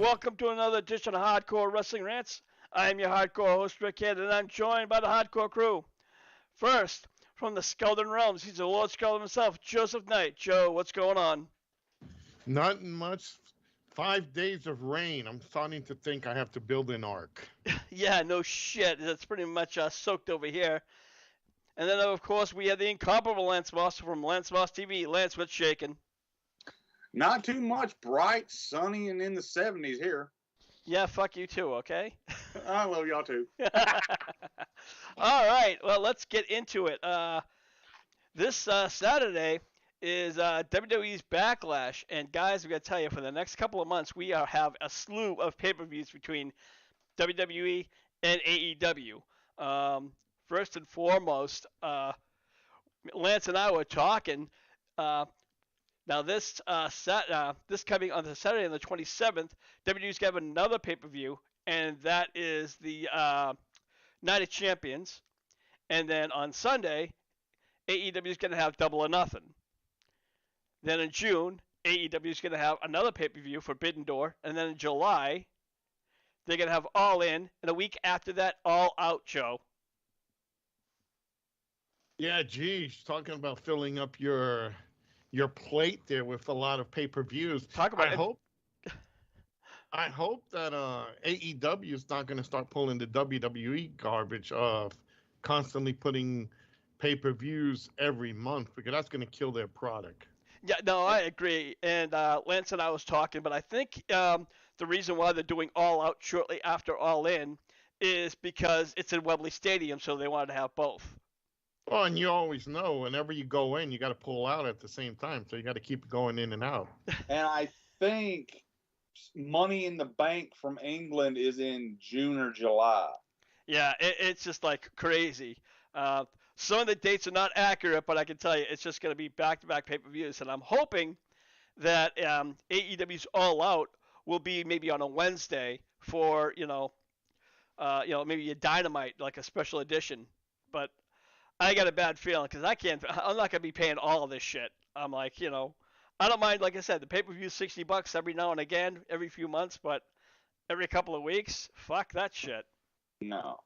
welcome to another edition of Hardcore Wrestling Rants. I am your hardcore host, Rick Head, and I'm joined by the hardcore crew. First, from the Skeldon Realms, he's the Lord Skeldon himself, Joseph Knight. Joe, what's going on? Not much. 5 days of rain. I'm starting to think I have to build an ark. Yeah, no shit. It's pretty much soaked over here. And then, of course, we have the incomparable Lance Moss from Lance Moss TV. Lance, what's shaking? Not too much. Bright, sunny, and in the 70s here. Yeah, fuck you too, okay? I love y'all too. All right, well, let's get into it. This Saturday is WWE's Backlash, and guys, we got to tell you, for the next couple of months, we have a slew of pay-per-views between WWE and AEW. First and foremost, Lance and I were talking. Now this coming on the Saturday on the 27th, WWE's got another pay-per-view, and that is the Night of Champions. And then on Sunday, AEW is going to have Double or Nothing. Then in June, AEW is going to have another pay-per-view, Forbidden Door. And then in July, they're going to have All In. And a week after that, All Out, Joe. Yeah, geez, talking about filling up your plate there with a lot of pay-per-views. Talk about it. I hope that AEW is not going to start pulling the WWE garbage of constantly putting pay-per-views every month, because that's going to kill their product. Yeah, no, I agree. And Lance and I was talking, but I think the reason why they're doing All Out shortly after All In is because it's in Wembley Stadium, so they wanted to have both. Oh, and you always know whenever you go in, you got to pull out at the same time, so you got to keep going in and out. And I think Money in the Bank from England is in June or July. Yeah, it's just like crazy. Some of the dates are not accurate, but I can tell you it's just going to be back-to-back pay-per-views, and I'm hoping that AEW's All Out will be maybe on a Wednesday for maybe a Dynamite, like a special edition. But I got a bad feeling because I'm not gonna be paying all of this shit. I'm like, I don't mind. Like I said, the pay-per-view is $60 every now and again, every few months, but every couple of weeks, fuck that shit. No.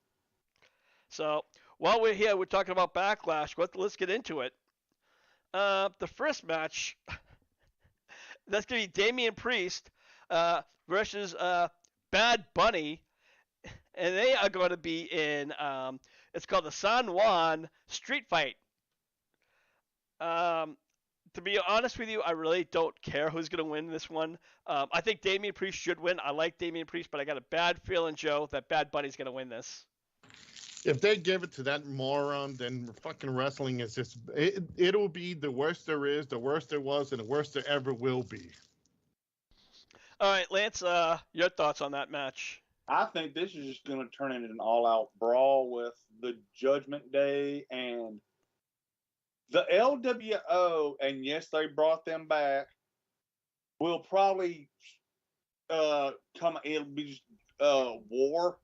So while we're here, we're talking about Backlash. Let's get into it. The first match, that's gonna be Damian Priest versus Bad Bunny, and they are going to be in. It's called the San Juan Street Fight. To be honest with you, I really don't care who's going to win this one. I think Damian Priest should win. I like Damian Priest, but I got a bad feeling, Joe, that Bad Bunny's going to win this. If they give it to that moron, then fucking wrestling is just... It'll be the worst there is, the worst there was, and the worst there ever will be. All right, Lance, your thoughts on that match? I think this is just going to turn into an all-out brawl with the Judgment Day and the LWO, and yes, they brought them back, will probably it'll be just war,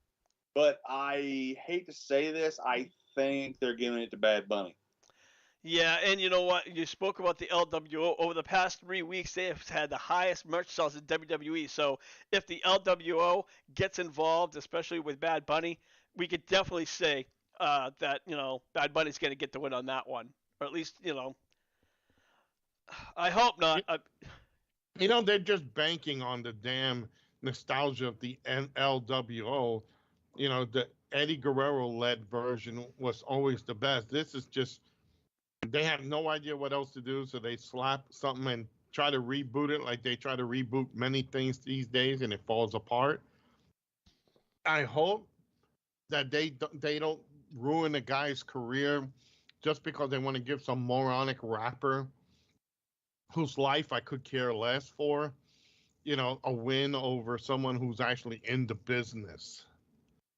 but I hate to say this, I think they're giving it to Bad Bunny. Yeah, and you know what? You spoke about the LWO. Over the past 3 weeks, they have had the highest merch sales in WWE. So if the LWO gets involved, especially with Bad Bunny, we could definitely say that, Bad Bunny's going to get the win on that one. Or at least, I hope not. They're just banking on the damn nostalgia of the LWO. The Eddie Guerrero-led version was always the best. This is just... They have no idea what else to do, so they slap something and try to reboot it like they try to reboot many things these days, and it falls apart. I hope that they don't ruin a guy's career just because they want to give some moronic rapper whose life I could care less for, a win over someone who's actually in the business.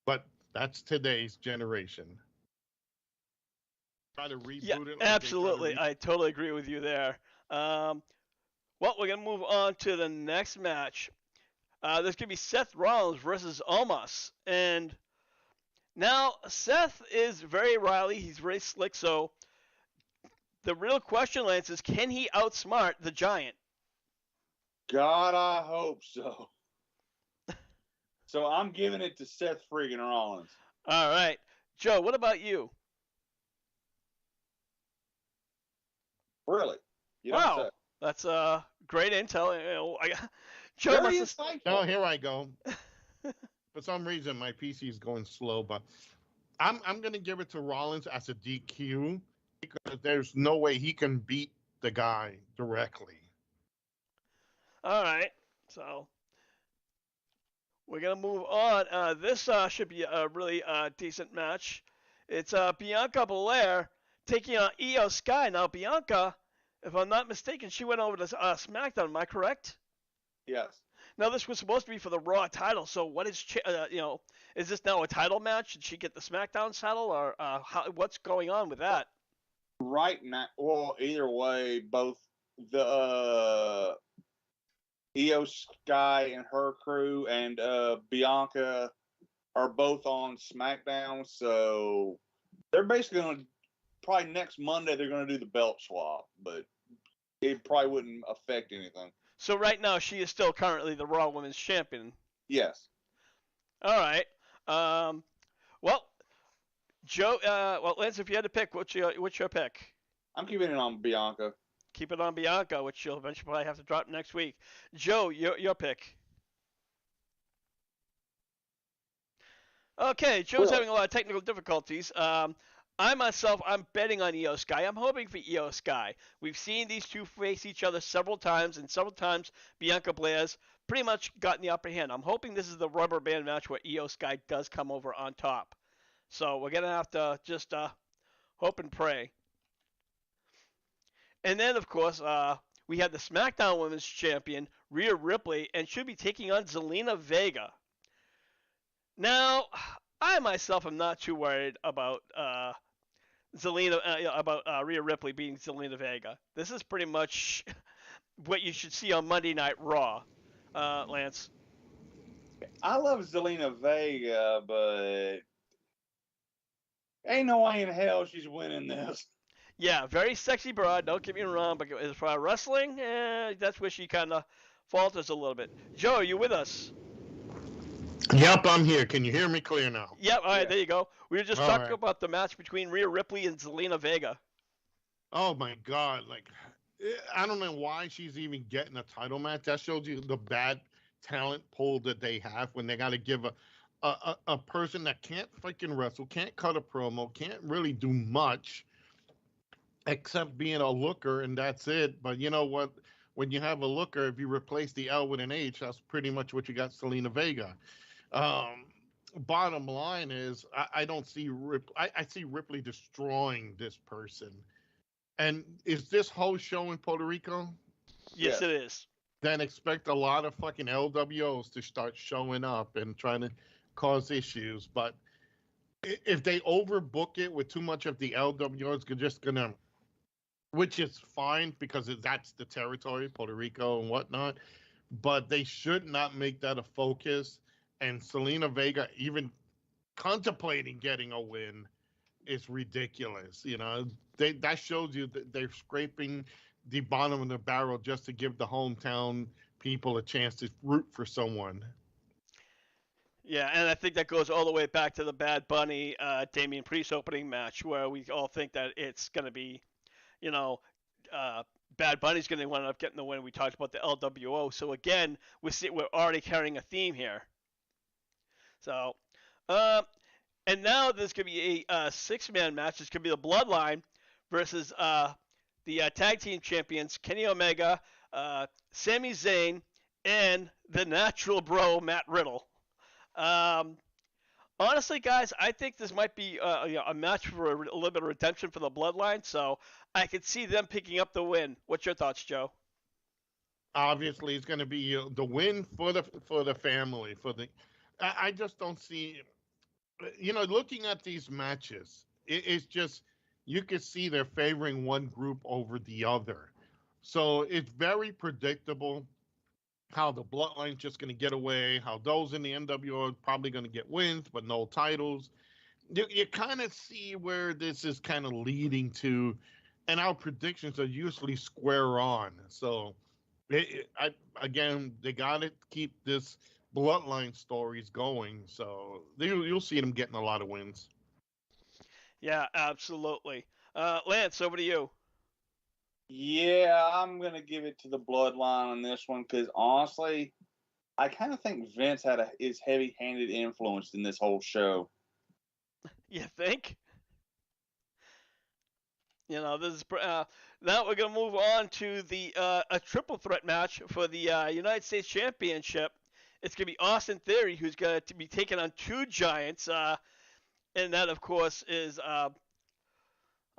But that's today's generation. Try to reboot it. Like absolutely. I totally agree with you there. Well, we're going to move on to the next match. There's going to be Seth Rollins versus Omos. And now Seth is very wily. He's very slick. So the real question, Lance, is can he outsmart the Giant? God, I hope so. So I'm giving it to Seth friggin' Rollins. All right, Joe. What about you? Really? You don't say. Wow, that's great intel. You know, Joe Very must insightful. Oh, here I go. For some reason, my PC is going slow, but I'm gonna give it to Rollins as a DQ because there's no way he can beat the guy directly. All right, so we're gonna move on. This should be a really decent match. It's Bianca Belair taking on Io Sky. Now Bianca, if I'm not mistaken, she went over to SmackDown. Am I correct? Yes. Now this was supposed to be for the Raw title. So what is is this now a title match? Did she get the SmackDown title, or what's going on with that? Right now, well, either way, both the Io Sky and her crew and Bianca are both on SmackDown, so they're basically going to probably next Monday they're going to do the belt swap, but it probably wouldn't affect anything. So right now she is still currently the Raw Women's Champion. Yes. All right. Well, Joe. Lance, if you had to pick, what's your pick? I'm keeping it on Bianca. Keep it on Bianca, which she'll eventually probably have to drop next week. Joe, your pick. Okay, Joe's having a lot of technical difficulties. I myself, I'm betting on Io Sky. I'm hoping for Io Sky. We've seen these two face each other several times, and several times Bianca Blair's pretty much gotten the upper hand. I'm hoping this is the rubber band match where Io Sky does come over on top. So we're gonna have to just hope and pray. And then, of course, we have the SmackDown Women's Champion, Rhea Ripley, and should be taking on Zelina Vega. Now, I myself am not too worried about Rhea Ripley being Zelina Vega. This is pretty much what you should see on Monday Night Raw, Lance. I love Zelina Vega, but ain't no way in hell she's winning this. Yeah, very sexy broad. Don't get me wrong, but as far as wrestling, that's where she kind of falters a little bit. Joe, are you with us? Yep, I'm here. Can you hear me clear now? Yep. All right, there you go. We were just All talking right. about the match between Rhea Ripley and Zelina Vega. Oh my God! Like, I don't know why she's even getting a title match. That shows you the bad talent pool that they have when they got to give a person that can't freaking wrestle, can't cut a promo, can't really do much except being a looker, and that's it. But you know what? When you have a looker, if you replace the L with an H, that's pretty much what you got, Selena Vega. Um, Bottom line is, I don't see I see Ripley destroying this person. And is this whole show in Puerto Rico? Yes, it is. Then expect a lot of fucking LWOs to start showing up and trying to cause issues. But if they overbook it with too much of the LWOs, they're just gonna, which is fine because that's the territory, Puerto Rico and whatnot. But they should not make that a focus. And Selena Vega even contemplating getting a win is ridiculous. You know, that shows you that they're scraping the bottom of the barrel just to give the hometown people a chance to root for someone. Yeah, and I think that goes all the way back to the Bad Bunny Damian Priest opening match, where we all think that it's going to be, you know, Bad Bunny's going to wind up getting the win. We talked about the LWO, so again, we're already carrying a theme here. So, and now there's going to be a six-man match. It's going to be the Bloodline versus the tag team champions Kenny Omega, Sami Zayn, and the Natural Bro Matt Riddle. Honestly, guys, I think this might be a match for a little bit of redemption for the Bloodline. So I could see them picking up the win. What's your thoughts, Joe? Obviously, it's going to be the win for the family. I just don't see. You know, looking at these matches, it's just you can see they're favoring one group over the other. So it's very predictable how the Bloodline's just going to get away, how those in the NWO are probably going to get wins, but no titles. You kind of see where this is kind of leading to, and our predictions are usually square on. So, again, they got to keep this bloodline stories going. So you'll see them getting a lot of wins. Yeah, absolutely. Lance, over to you. Yeah, I'm gonna give it to the bloodline on this one because honestly, I kind of think Vince is heavy-handed influence in this whole show. You think? This is now we're gonna move on to the a triple threat match for the United States Championship. It's gonna be Austin Theory who's going to be taking on two giants, and that of course is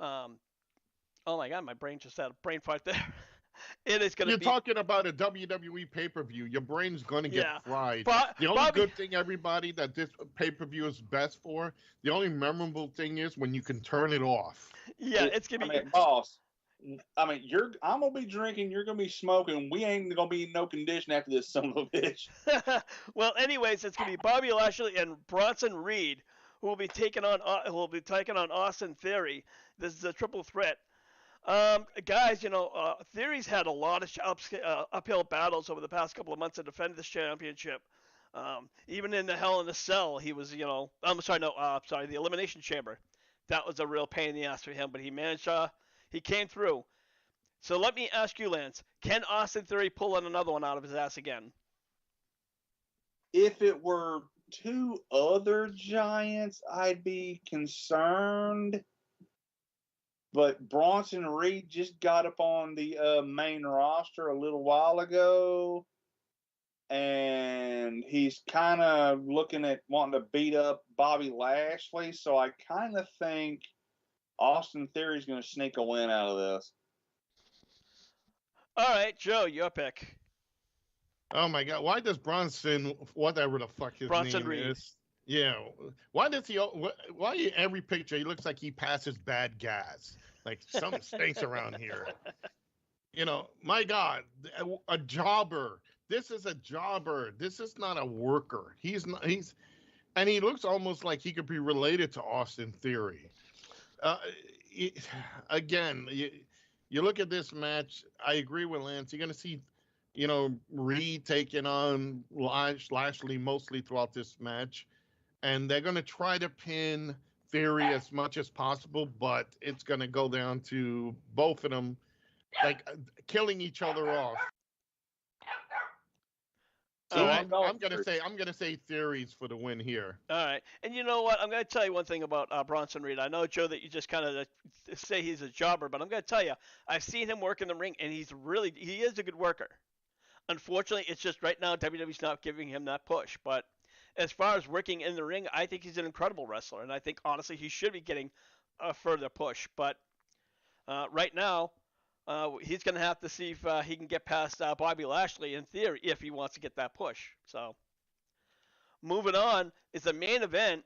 um, oh my god, my brain just had a brain fart there. It is gonna You're be talking about a WWE pay-per-view. Your brain's going to get yeah, fried. The only Bobby. good thing, everybody, that this pay-per-view is best for, the only memorable thing is when you can turn it off. Yeah, it's gonna be. Boss. I'm gonna be drinking. You're gonna be smoking. We ain't gonna be in no condition after this son of a bitch. Well, anyways, it's gonna be Bobby Lashley and Bronson Reed who will be taking on Austin Theory. This is a triple threat. Guys, Theory's had a lot of uphill battles over the past couple of months to defend this championship. Even in the Hell in a Cell, he was, I'm sorry, no, sorry, the Elimination Chamber. That was a real pain in the ass for him, but he managed, he came through. So let me ask you, Lance, can Austin Theory pull another one out of his ass again? If it were two other giants, I'd be concerned. But Bronson Reed just got up on the main roster a little while ago, and he's kind of looking at wanting to beat up Bobby Lashley. So I kind of think Austin Theory's going to sneak a win out of this. All right, Joe, your pick. Oh my God! Why does Bronson, whatever the fuck his Bronson name Reed. is, yeah? Why does he? Why in every picture he looks like he passes bad gas? Like something stinks around here. My God, a jobber. This is a jobber. This is not a worker. He's not. And he looks almost like he could be related to Austin Theory. Again, you look at this match. I agree with Lance. You're going to see, Reed taking on Lashley mostly throughout this match, and they're going to try to pin Theory as much as possible, but it's going to go down to both of them like killing each other off. So I'm gonna say Theories for the win here. All right, and you know what? I'm gonna tell you one thing about Bronson Reed. I know, Joe, that you just kind of say he's a jobber, but I'm gonna tell you, I've seen him work in the ring, and he is a good worker. Unfortunately, it's just right now WWE's not giving him that push. But as far as working in the ring, I think he's an incredible wrestler, and I think honestly he should be getting a further push. But right now, he's going to have to see if he can get past Bobby Lashley in theory if he wants to get that push. So moving on is the main event,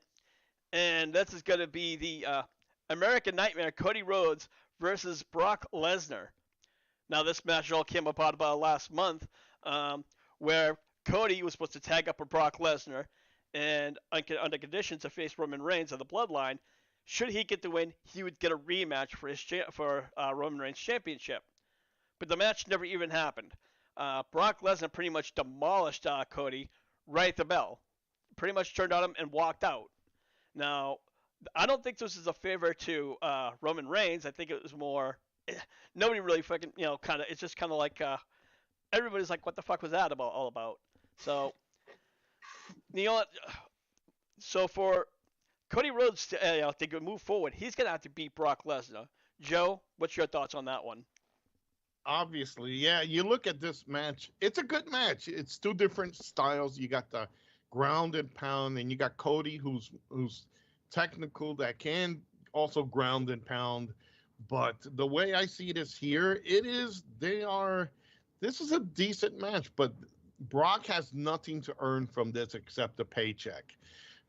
and this is going to be the American Nightmare Cody Rhodes versus Brock Lesnar. Now this match all came about last month, where Cody was supposed to tag up with Brock Lesnar, and under conditions to face Roman Reigns of the Bloodline. Should he get the win, he would get a rematch for Roman Reigns championship. But the match never even happened. Brock Lesnar pretty much demolished Cody right at the bell. Pretty much turned on him and walked out. Now, I don't think this is a favor to Roman Reigns. I think it was more nobody really fucking kind of. It's just kind of like everybody's like, what the fuck was that all about? So so for Cody Rhodes to move forward, he's gonna have to beat Brock Lesnar. Joe, what's your thoughts on that one? Obviously, yeah. You look at this match; it's a good match. It's two different styles. You got the ground and pound, and you got Cody, who's technical, that can also ground and pound. But the way I see this here, this is a decent match, but Brock has nothing to earn from this except a paycheck.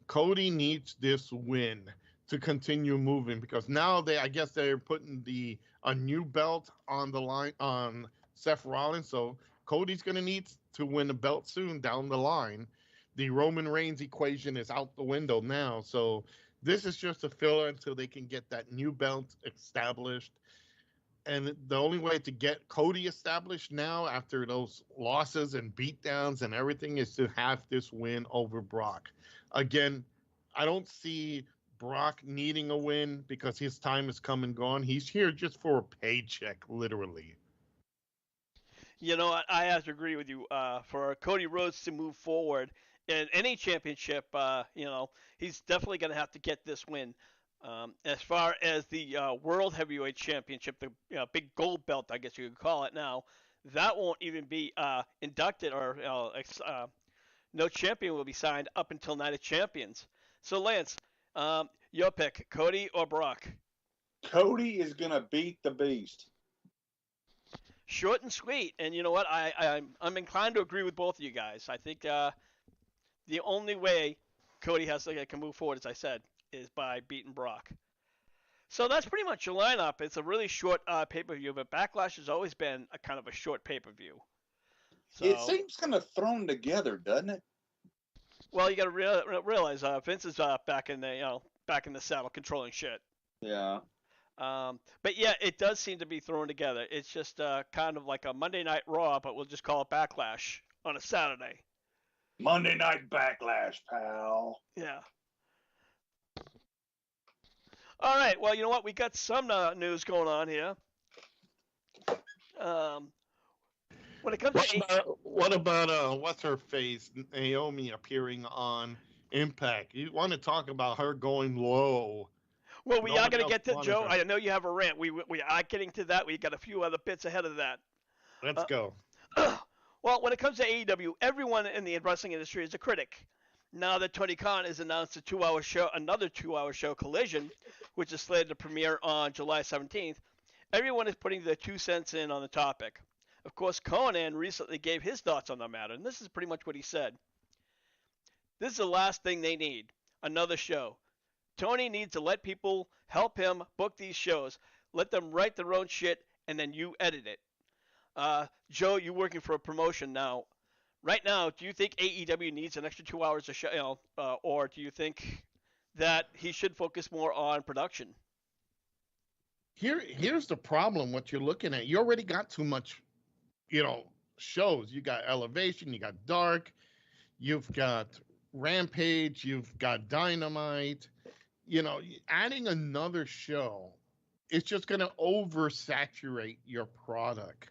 Cody needs this win to continue moving because now I guess they're putting a new belt on the line on Seth Rollins. So Cody's going to need to win the belt soon down the line. The Roman Reigns equation is out the window now. So this is just a filler until they can get that new belt established. And the only way to get Cody established now, after those losses and beatdowns and everything, is to have this win over Brock. Again, I don't see Brock needing a win because his time has come and gone. He's here just for a paycheck, literally. You know, I have to agree with you. For Cody Rhodes to move forward in any championship, he's definitely going to have to get this win. As far as the World Heavyweight Championship, the big gold belt, I guess you could call it now, that won't even be inducted, or no champion will be signed up until Night of Champions. So, Lance, your pick, Cody or Brock? Cody is going to beat the Beast. Short and sweet. And you know what? I'm inclined to agree with both of you guys. I think the only way Cody can move forward, as I said, is by beating Brock. So that's pretty much your lineup. It's a really short pay-per-view, but Backlash has always been a kind of a short pay-per-view. So, it seems kind of thrown together, doesn't it? Well, you got to realize Vince is back in the saddle, controlling shit. Yeah. But yeah, it does seem to be thrown together. It's just kind of like a Monday Night Raw, but we'll just call it Backlash on a Saturday. Monday Night Backlash, pal. Yeah. All right. Well, you know what? We got some news going on here. When it comes what about what's her face, Naomi, appearing on Impact? You want to talk about her going low? Well, we are going to get to Joe. I know you have a rant. We are getting to that. We got a few other bits ahead of that. Let's go. Well, when it comes to AEW, everyone in the wrestling industry is a critic. Now that Tony Khan has announced another 2-hour show, Collision, which is slated to premiere on July 17th, everyone is putting their 2 cents in on the topic. Of course, Conan recently gave his thoughts on the matter, and this is pretty much what he said. This is the last thing they need, another show. Tony needs to let people help him book these shows. Let them write their own shit, and then you edit it. Joe, you're working for a promotion now. Right now, do you think AEW needs an extra 2 hours of show, or do you think that he should focus more on production? Here's the problem. What you're looking at, you already got too much, shows. You got Elevation, you got Dark, you've got Rampage, you've got Dynamite. Adding another show, it's just going to oversaturate your product.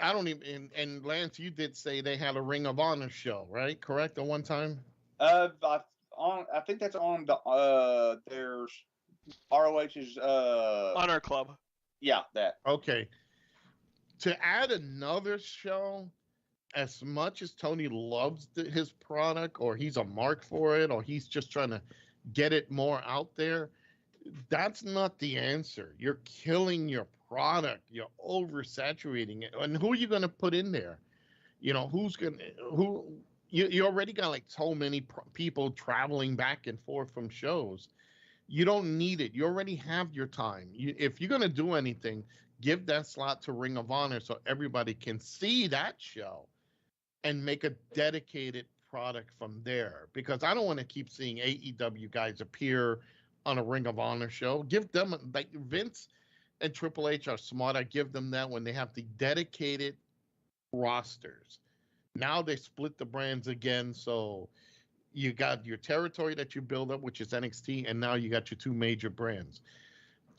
I don't even. And Lance, you did say they had a Ring of Honor show, right? Correct, at one time. I think that's on the there's ROH's Honor Club. Yeah, that. Okay. To add another show, as much as Tony loves his product, or he's a mark for it, or he's just trying to get it more out there, that's not the answer. You're killing your product. You're oversaturating it. And who are you going to put in there? You already got like so many people traveling back and forth from shows. You don't need it. You already have your time. If you're going to do anything, give that slot to Ring of Honor so everybody can see that show and make a dedicated product from there. Because I don't want to keep seeing AEW guys appear on a Ring of Honor show. Give them, like Vince and Triple H are smart. I give them that when they have the dedicated rosters. Now they split the brands again, so you got your territory that you build up, which is NXT, and now you got your 2 major brands.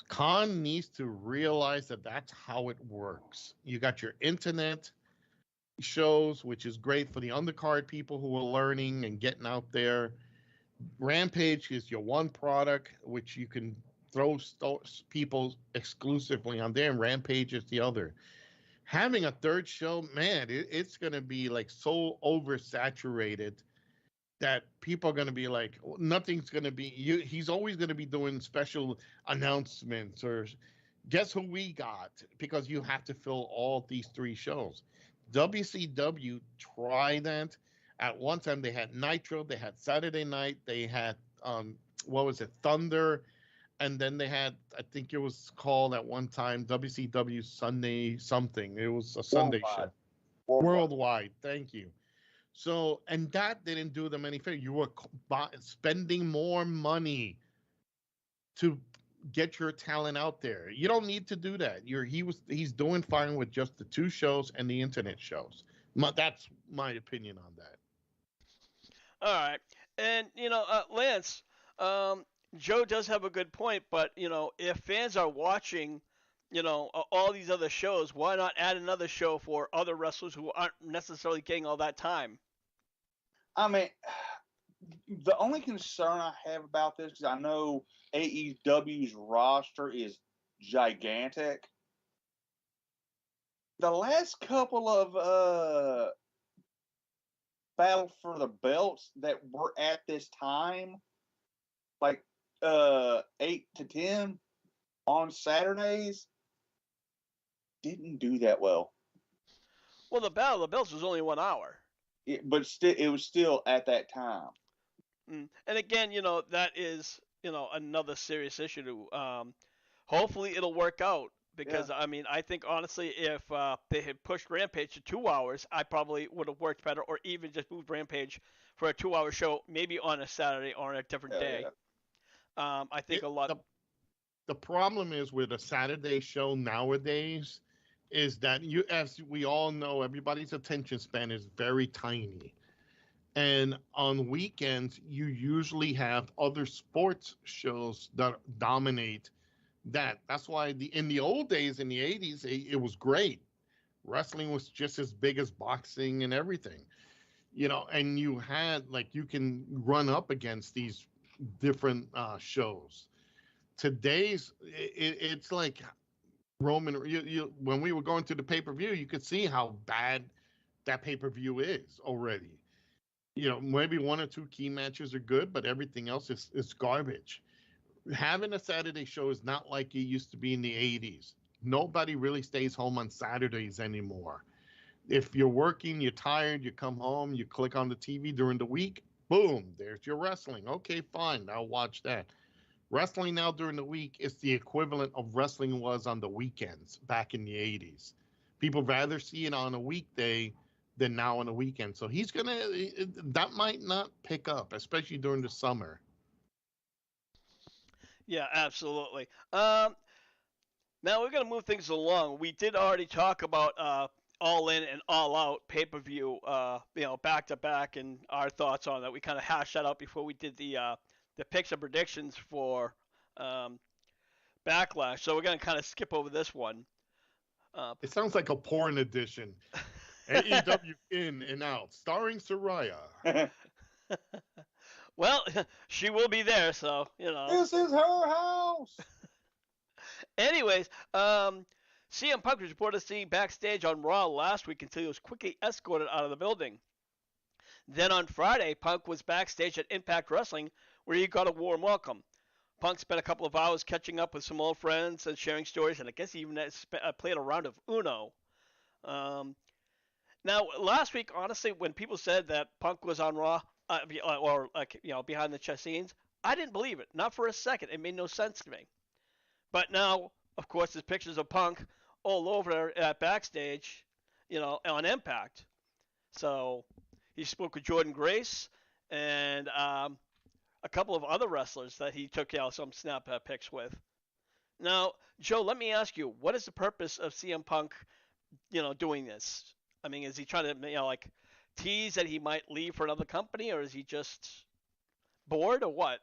Khan needs to realize that that's how it works. You got your internet shows, which is great for the undercard people who are learning and getting out there. Rampage is your one product, which you can throw people exclusively on there, and Rampage is the other. Having a third show, man, it's going to be like so oversaturated that people are going to be like, nothing's going to be, he's always going to be doing special announcements or guess who we got, because you have to fill all these 3 shows. WCW tried that. At one time, they had Nitro, they had Saturday Night, they had, Thunder, and then they had, I think it was called at one time, WCW Sunday something. It was a Sunday show. Worldwide, thank you. So, and that didn't do them any favor. You were spending more money to get your talent out there. You don't need to do that. He's doing fine with just the two shows and the internet shows. That's my opinion on that. All right, and Lance, um, Joe does have a good point, but if fans are watching, all these other shows, why not add another show for other wrestlers who aren't necessarily getting all that time? I mean, the only concern I have about this is I know AEW's roster is gigantic. The last couple of battle for the belts that were at this time, like 8 to 10 on Saturdays, didn't do that well. Well, the Battle of the Belts was only 1 hour. But still, it was still at that time. And again, that is another serious issue. Hopefully, it'll work out because Yeah. I mean, I think honestly, if they had pushed Rampage to 2 hours, I probably would have worked better, or even just moved Rampage for a 2 hour show, maybe on a Saturday or on a different day. I think a lot. The problem is with a Saturday show nowadays is that as we all know, everybody's attention span is very tiny. And on weekends, you usually have other sports shows that dominate that. That's why in the old days, in the 80s, it was great. Wrestling was just as big as boxing and everything, and you had, like, you can run up against these different shows. Today's, it's like Roman, when we were going to the pay-per-view, you could see how bad that pay-per-view is already. Maybe one or two key matches are good, but everything else is garbage. Having a Saturday show is not like it used to be in the 80s. Nobody really stays home on Saturdays anymore. If you're working, you're tired, you come home, you click on the TV during the week, boom, there's your wrestling. Okay, fine, I'll watch that. Wrestling now during the week is the equivalent of wrestling was on the weekends back in the 80s. People rather see it on a weekday than now on a weekend. So that might not pick up, especially during the summer. Yeah, absolutely. Now we're gonna move things along. We did already talk about All In and All Out pay per view, back to back, and our thoughts on that. We kind of hashed that out before we did the picks and predictions for um, Backlash. So we're gonna kind of skip over this one. It sounds like a porn edition. AEW In and Out, starring Soraya. Well, she will be there, so This is her house. Anyways, CM Punk was reported seen backstage on Raw last week until he was quickly escorted out of the building. Then on Friday, Punk was backstage at Impact Wrestling, where he got a warm welcome. Punk spent a couple of hours catching up with some old friends and sharing stories, and I guess he even played a round of Uno. Now, last week, honestly, when people said that Punk was on Raw, or behind the scenes, I didn't believe it. Not for a second. It made no sense to me. But now, of course, there's pictures of Punk all over at backstage, on Impact. So he spoke with Jordan Grace and a couple of other wrestlers that he took some snap pics with. Now, Joe, let me ask you, what is the purpose of CM Punk, doing this? I mean, is he trying to, tease that he might leave for another company, or is he just bored, or what?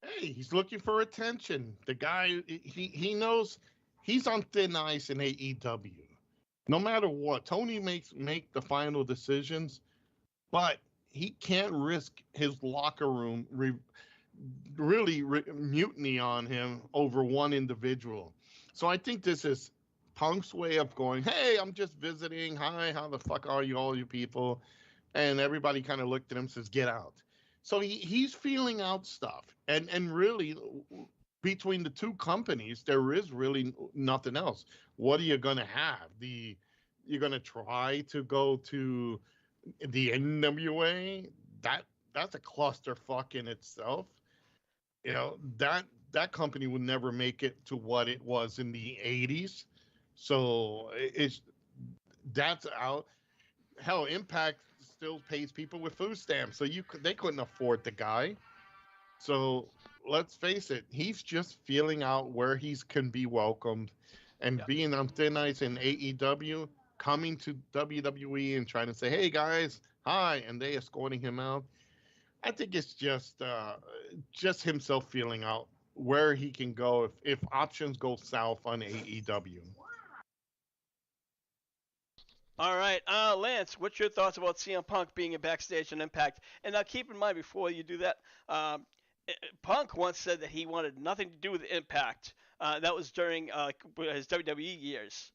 Hey, he's looking for attention. The guy, he knows he's on thin ice in AEW. No matter what, Tony make the final decisions, but he can't risk his locker room mutiny on him over one individual. So I think this is Punk's way of going, hey, I'm just visiting. Hi, how the fuck are you, all you people? And everybody kind of looked at him and says, get out. So he's feeling out stuff. And really, between the two companies, there is really nothing else. What are you going to have? You're going to try to go to the NWA? That's a clusterfuck in itself. That company would never make it to what it was in the 80s. So that's out. Hell, Impact still pays people with food stamps, so they couldn't afford the guy. So let's face it, he's just feeling out where he can be welcomed, and Yeah. being on thin ice in AEW, coming to WWE and trying to say, "Hey guys, hi," and they escorting him out. I think it's just himself feeling out where he can go if options go south on AEW. All right, Lance, what's your thoughts about CM Punk being in backstage and Impact? And now keep in mind before you do that, Punk once said that he wanted nothing to do with Impact. That was during his WWE years.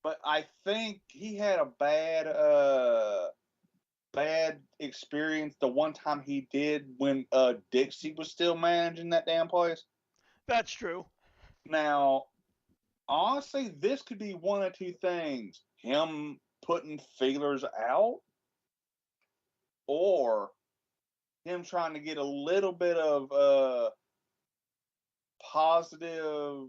But I think he had a bad experience the one time he did when Dixie was still managing that damn place. That's true. Now, honestly, this could be one of two things: him putting feelers out, or him trying to get a little bit of positive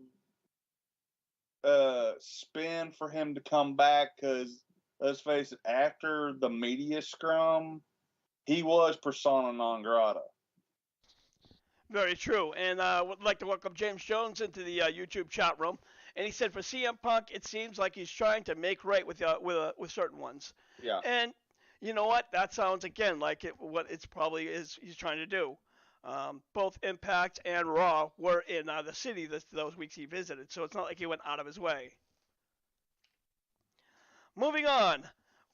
spin for him to come back. Because let's face it, after the media scrum, he was persona non grata. Very true. And I would like to welcome James Jones into the YouTube chat room. And he said for CM Punk, it seems like he's trying to make right with certain ones. Yeah. And you know what? That sounds again like what it's probably is he's trying to do. Both Impact and Raw were in the city those weeks he visited, so it's not like he went out of his way. Moving on,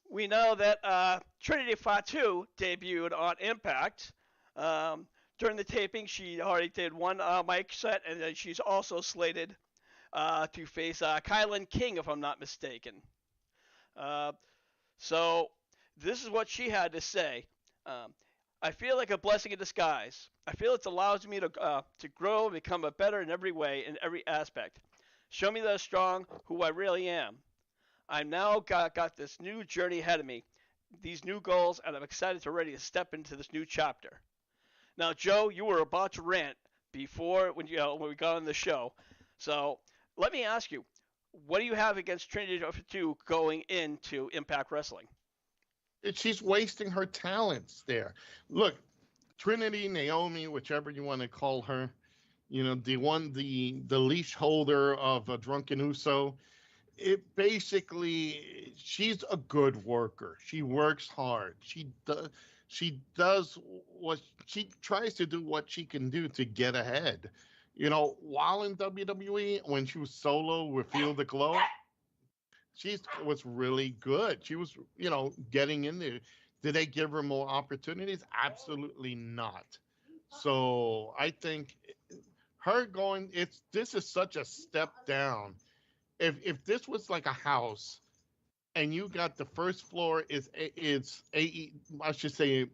we know that Trinity Fatu debuted on Impact. Um, During the taping, she already did one mic set, and then she's also slated to face Kylan King, if I'm not mistaken. Uh, so this is what she had to say. Um, I feel like a blessing in disguise. I feel it allows me to grow and become a better in every way, in every aspect. Show me that I'm strong, who I really am. I'm now got this new journey ahead of me, these new goals, and I'm excited to ready to step into this new chapter. Now, Joe, you were about to rant before when we got on the show, so let me ask you, what do you have against Trinity 2 going into Impact Wrestling? She's wasting her talents there. Look, Trinity, Naomi, whichever you want to call her, the leash holder of a drunken Uso. It basically, she's a good worker. She works hard. She does what she tries to do what she can do to get ahead. While in WWE, when she was solo with Feel the Glow, she was really good. She was, getting in there. Did they give her more opportunities? Absolutely not. So I think her going, this is such a step down. If this was like a house and you got the first floor is AE, I should say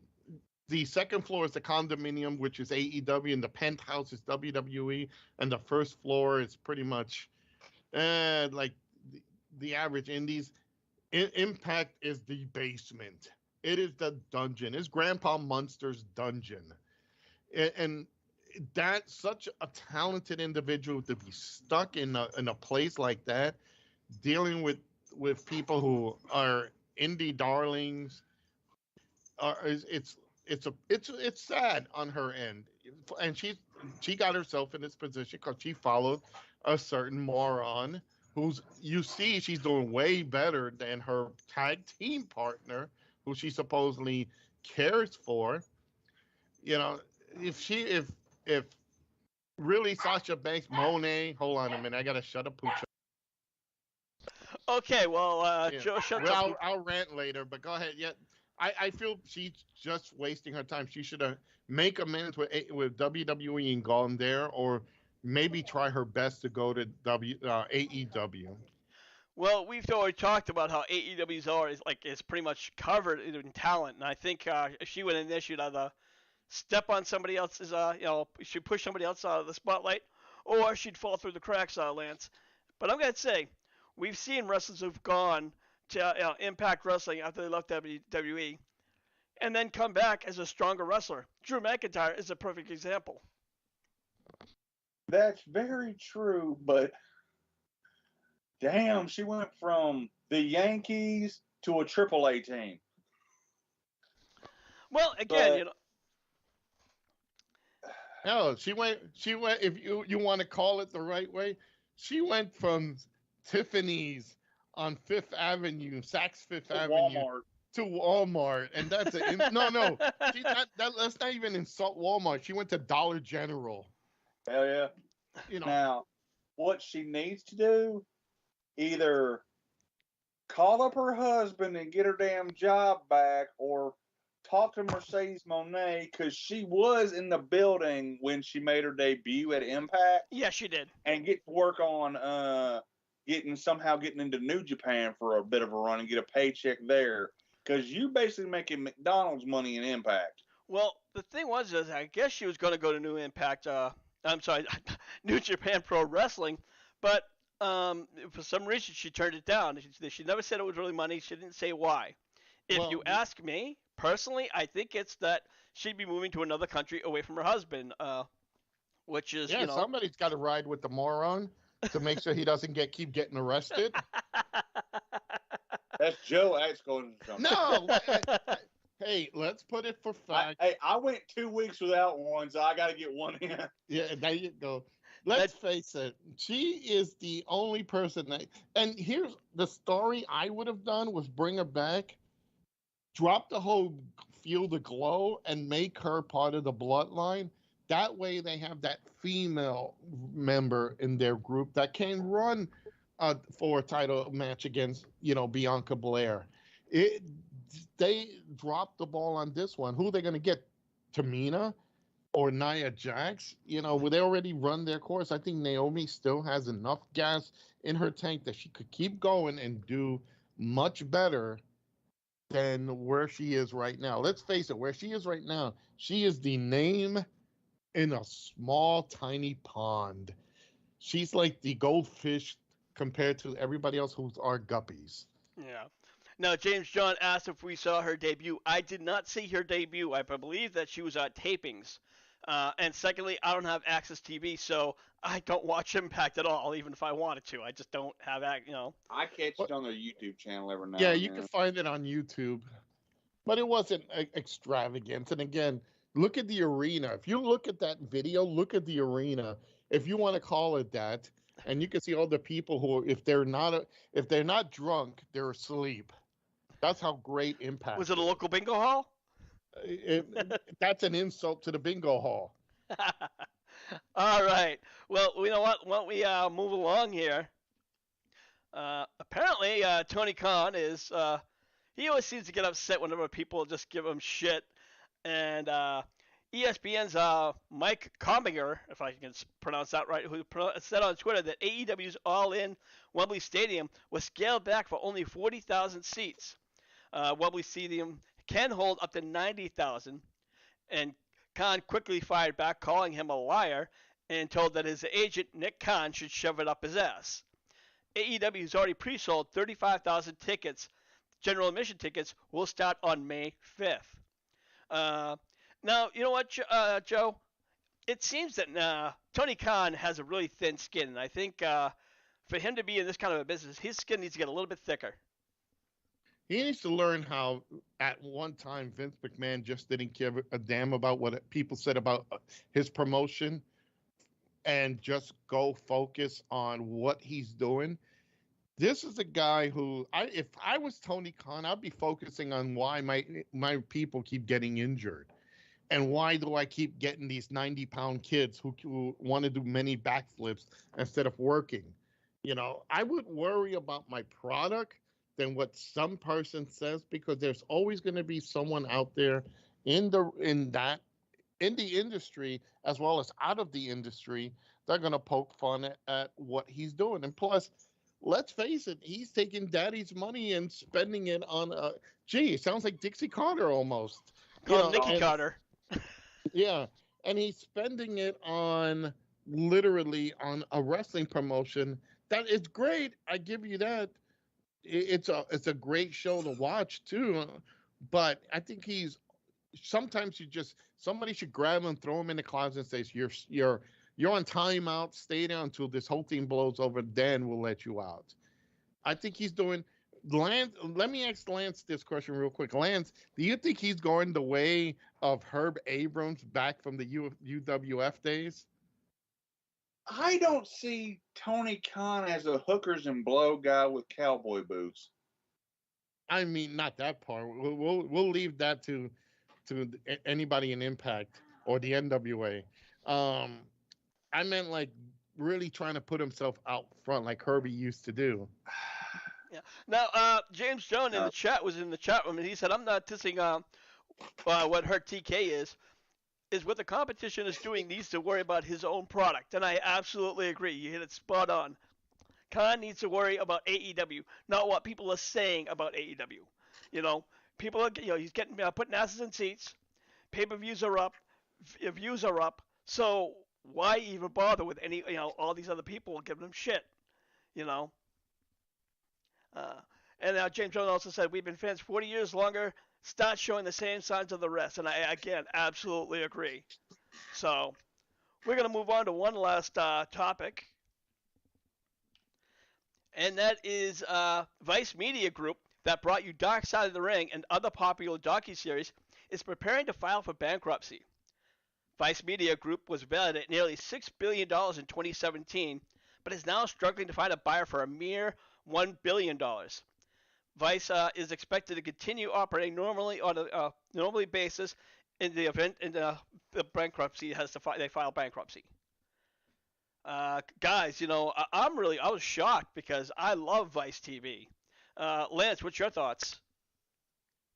the second floor is the condominium, which is AEW, and the penthouse is WWE, and the first floor is pretty much like the average indies. Impact is the basement. It is the dungeon. It's Grandpa Munster's dungeon. And that's such a talented individual to be stuck in a place like that, dealing with people who are indie darlings. It's sad on her end, and she got herself in this position because she followed a certain moron who's, you see, she's doing way better than her tag team partner, who she supposedly cares for. You know, if really Sasha Banks, Monet, hold on a minute, I gotta shut up, Pooch. Okay, well, Yeah. Joe shuts Well, up. I'll rant later, but go ahead. Yeah, I feel she's just wasting her time. She should have make amends with WWE and gone there, or maybe try her best to go to AEW. Well, we've already talked about how AEW's always is pretty much covered in talent, and I think if she went in there, she'd either step on somebody else's, she'd push somebody else out of the spotlight, or she'd fall through the cracks, Lance. But I'm gonna say, we've seen wrestlers who've gone to Impact Wrestling after they left WWE, and then come back as a stronger wrestler. Drew McIntyre is a perfect example. That's very true, but damn, she went from the Yankees to a AAA team. Well, again, But Hell, she went. If you want to call it the right way, she went from Tiffany's on Fifth Avenue, Saks Fifth Avenue, Walmart. to Walmart, and that's a no. She not that. Let's not even insult Walmart. She went to Dollar General. Hell yeah. You know. Now, what she needs to do, either call up her husband and get her damn job back, or talk to Mercedes Monet, because she was in the building when she made her debut at Impact, Yeah, she did. and get to work on getting into New Japan for a bit of a run and get a paycheck there. Because you basically making McDonald's money in Impact. Well, the thing was, is I guess she was going to go to New Impact. I'm sorry, New Japan Pro Wrestling, but for some reason she turned it down. She never said it was really money. She didn't say why. If Well, you ask me personally, I think it's that she'd be moving to another country away from her husband, which is yeah, somebody's got to ride with the moron to make sure he doesn't keep getting arrested. That's Joe Axel. No. Hey, let's put it for fact. I went 2 weeks without one, so I got to get one in. Yeah, there you go. Let's face it. She is the only person that. And here's the story I would have done was bring her back, drop the whole Feel the Glow, and make her part of the bloodline. That way, they have that female member in their group that can run for a title match against, Bianca Belair. They dropped the ball on this one. Who are they going to get? Tamina or Nia Jax? They already run their course. I think Naomi still has enough gas in her tank that she could keep going and do much better than where she is right now. Let's face it, where she is right now, she is the name in a small, tiny pond. She's like the goldfish compared to everybody else who's our guppies. Yeah. Now, James John asked if we saw her debut. I did not see her debut. I believe that she was at tapings. And secondly, I don't have Access TV, so I don't watch Impact at all, even if I wanted to. I just don't have, I catch it on their YouTube channel every now Yeah, and you then. can find it on YouTube. But it wasn't extravagant. And again, look at the arena. If you look at that video, look at the arena. If you want to call it that, and you can see all the people who, if they're not drunk, they're asleep. That's how great Impact. Was it a local bingo hall? That's an insult to the bingo hall. All right. Well, you know what? Why don't we move along here? Apparently, Tony Khan is. He always seems to get upset whenever people just give him shit. And ESPN's Mike Combinger, if I can pronounce that right, who said on Twitter that AEW's All In Wembley Stadium was scaled back for only 40,000 seats. Wembley Stadium can hold up to 90,000, and Khan quickly fired back, calling him a liar, and told that his agent Nick Khan should shove it up his ass. AEW has already pre-sold 35,000 tickets. General admission tickets will start on May 5th. Now, you know what, Joe? It seems that Tony Khan has a really thin skin, and I think for him to be in this kind of a business, his skin needs to get a little bit thicker. He needs to learn how, at one time, Vince McMahon just didn't give a damn about what people said about his promotion and just go focus on what he's doing. This is a guy who, if I was Tony Khan, I'd be focusing on why my people keep getting injured. And why do I keep getting these 90-pound kids who want to do many backflips instead of working? I would worry about my product than what some person says, because there's always going to be someone out there in the industry as well as out of the industry they're going to poke fun at what he's doing. And plus, let's face it, he's taking daddy's money and spending it on it sounds like Dixie Carter almost. Nicky Carter. Yeah, and he's spending it on literally on a wrestling promotion that is great. I give you that. It's a great show to watch too, but I think sometimes somebody should grab him, throw him in the closet, and say you're on timeout. Stay there until this whole thing blows over. Then we'll let you out. I think he's doing. Lance, let me ask Lance this question real quick. Lance, do you think he's going the way of Herb Abrams back from the UWF days? I don't see Tony Khan as a hookers and blow guy with cowboy boots. I mean, not that part. We'll leave that to anybody in Impact or the NWA. Um, I meant like really trying to put himself out front like Herbie used to do. Yeah. Now, James Jones in the chat was in the chat room, and he said, "I'm not dissing what her TK is what the competition is doing needs to worry about his own product." And I absolutely agree. You hit it spot on. Khan needs to worry about AEW, not what people are saying about AEW. You know, people are, he's getting putting asses in seats. Pay-per-views are up, views are up. So why even bother with any, all these other people giving them shit? You know. Uh, and James Jones also said, "We've been fans 40 years longer. Start showing the same signs of the rest." And I, again, absolutely agree. So we're going to move on to one last topic, and that is Vice Media Group, that brought you Dark Side of the Ring and other popular docuseries, is preparing to file for bankruptcy. Vice Media Group was valued at nearly $6 billion in 2017, but is now struggling to find a buyer for a mere $1 billion. Vice is expected to continue operating normally on a normally basis in the event the bankruptcy they file bankruptcy. Guys, I was shocked because I love Vice TV. Lance, what's your thoughts?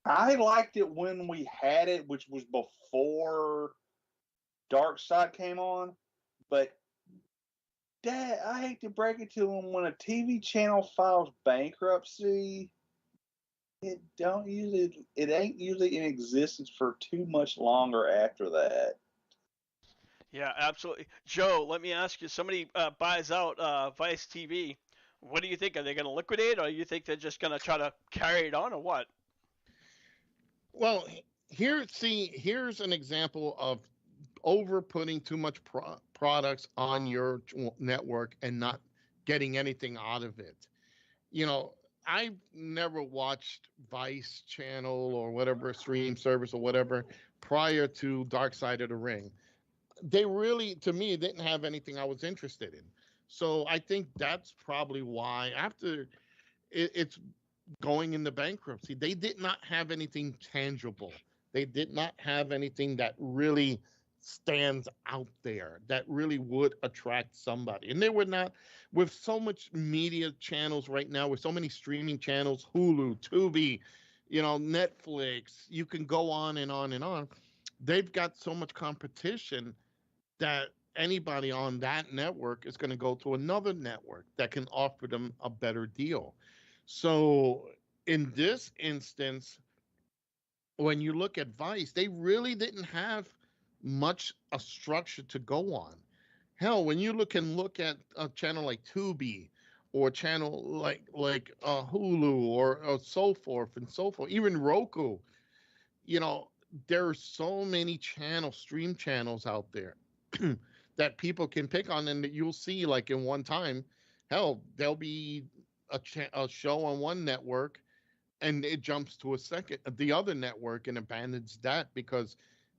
I liked it when we had it, which was before Dark Side came on. But Dad, I hate to break it to him, when a TV channel files bankruptcy, it ain't usually in existence for too much longer after that. Yeah, absolutely. Joe, let me ask you, somebody buys out Vice TV. What do you think? Are they going to liquidate, or do you think they're just going to try to carry it on, or what? Well, here's an example of over putting too much products on your network and not getting anything out of it. I've never watched Vice channel or whatever stream service or whatever prior to Dark Side of the Ring. They really, to me, didn't have anything I was interested in. So I think that's probably why after it's going into bankruptcy, they did not have anything tangible. They did not have anything that really stands out there that really would attract somebody. And they were not, with so much media channels right now, with so many streaming channels, Hulu, Tubi, Netflix, you can go on and on and on. They've got so much competition that anybody on that network is going to go to another network that can offer them a better deal. So in this instance, when you look at Vice, they really didn't have much a structure to go on. Hell, when you look at a channel like Tubi or a channel like Hulu or so forth and so forth, even Roku, there are so many stream channels out there that people can pick on, and that you'll see like in one time, hell, there'll be a show on one network and it jumps to the other network and abandons that because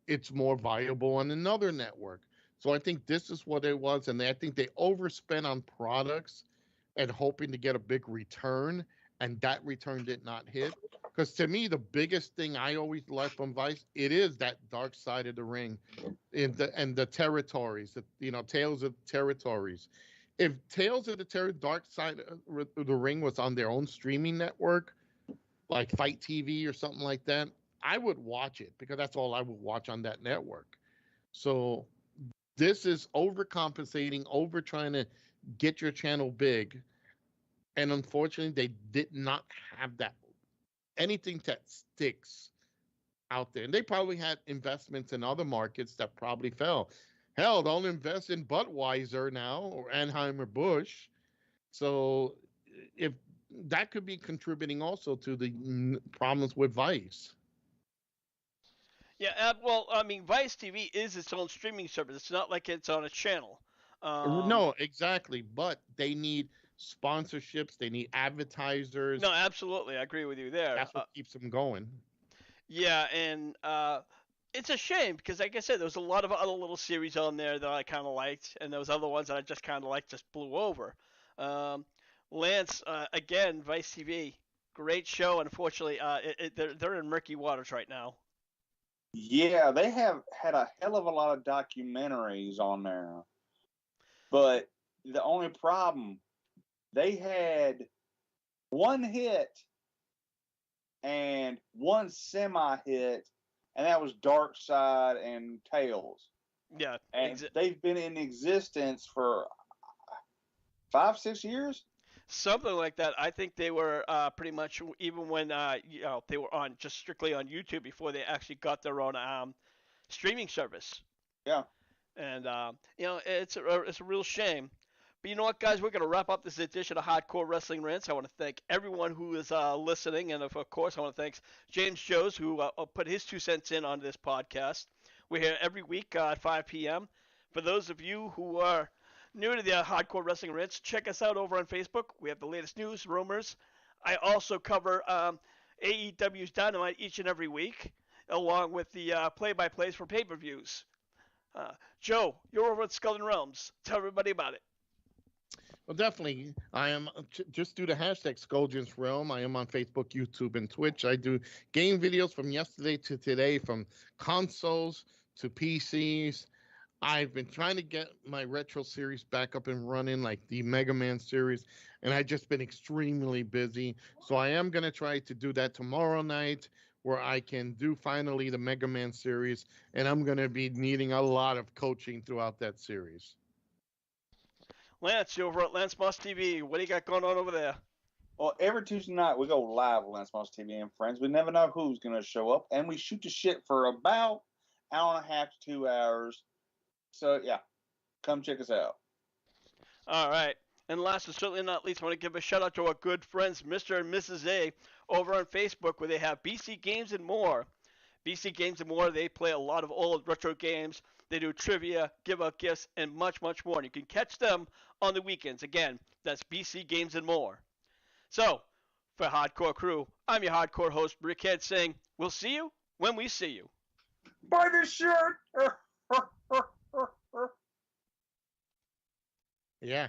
it's more viable on another network. So I think this is what it was, and I think they overspent on products and hoping to get a big return, and that return did not hit. Because to me, the biggest thing I always liked from Vice, it is that Dark Side of the Ring, and the territories, Tales of Territories. If Tales of the Dark Side of the Ring was on their own streaming network, like Fight TV or something like that, I would watch it because that's all I would watch on that network. So this is overcompensating, over trying to get your channel big. And unfortunately, they did not have anything that sticks out there. And they probably had investments in other markets that probably fell. Hell, don't invest in Budweiser now or Anheuser-Busch. So if that could be contributing also to the problems with Vice. Yeah, well, I mean, Vice TV is its own streaming service. It's not like it's on a channel. No, exactly. But they need sponsorships. They need advertisers. No, absolutely, I agree with you there. That's what keeps them going. Yeah, and it's a shame because, like I said, there was a lot of other little series on there that I kind of liked, and those other ones that I just kind of liked just blew over. Um, Lance, again, Vice TV, great show. Unfortunately, they're in murky waters right now. Yeah, they have had a hell of a lot of documentaries on there. But the only problem, they had one hit and one semi-hit, and that was Dark Side and Tales. Yeah, and they've been in existence for 5-6 years, something like that. I think they were pretty much even when they were on just strictly on YouTube before they actually got their own streaming service. Yeah, and it's a real shame. But you know what, guys? We're going to wrap up this edition of Hardcore Wrestling Rants. I want to thank everyone who is listening. And, of course, I want to thank James Joes, who put his 2 cents in on this podcast. We're here every week at 5 p.m. For those of you who are new to the Hardcore Wrestling Rants, check us out over on Facebook. We have the latest news, rumors. I also cover AEW's Dynamite each and every week, along with the play-by-plays for pay-per-views. Joe, you're over at Skull and Realms. Tell everybody about it. Well, definitely. I am just do the hashtag Scoldrins Realm. I am on Facebook, YouTube, and Twitch. I do game videos from yesterday to today, from consoles to PCs. I've been trying to get my retro series back up and running, like the Mega Man series, and I've just been extremely busy. So I am going to try to do that tomorrow night, where I can do finally the Mega Man series, and I'm going to be needing a lot of coaching throughout that series. Lance, you're over at Lance Moss TV. What do you got going on over there? Well, every Tuesday night we go live with Lance Moss TV and friends. We never know who's going to show up, and we shoot the shit for about an hour and a half to 2 hours. So, yeah, come check us out. All right. And last but certainly not least, I want to give a shout out to our good friends, Mr. and Mrs. A, over on Facebook, where they have BC Games and More. BC Games and More, they play a lot of old retro games. They do trivia, give out gifts, and much, much more. And you can catch them on the weekends. Again, that's BC Games and More. So, for Hardcore Crew, I'm your hardcore host, Brickhead, saying, we'll see you when we see you. Buy this shirt! Yeah.